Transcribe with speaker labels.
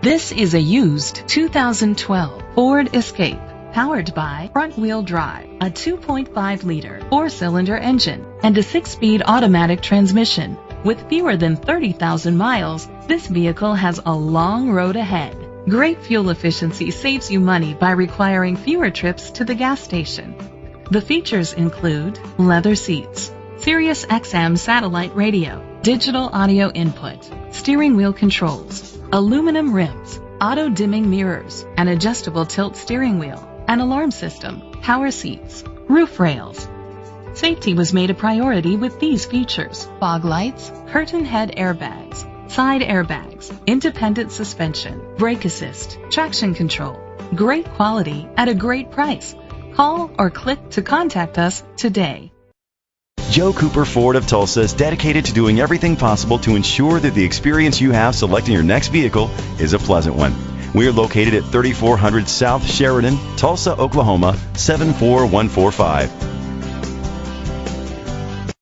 Speaker 1: This is a used 2012 Ford Escape, powered by front-wheel drive, a 2.5-liter four-cylinder engine, and a 6-speed automatic transmission. With fewer than 30,000 miles, this vehicle has a long road ahead. Great fuel efficiency saves you money by requiring fewer trips to the gas station. The features include leather seats, Sirius XM satellite radio, digital audio input, steering wheel controls, aluminum rims, auto-dimming mirrors, an adjustable tilt steering wheel, an alarm system, power seats, roof rails. Safety was made a priority with these features: fog lights, curtain head airbags, side airbags, independent suspension, brake assist, traction control. Great quality at a great price. Call or click to contact us today.
Speaker 2: Joe Cooper Ford of Tulsa is dedicated to doing everything possible to ensure that the experience you have selecting your next vehicle is a pleasant one. We are located at 3400 South Sheridan, Tulsa, Oklahoma, 74145.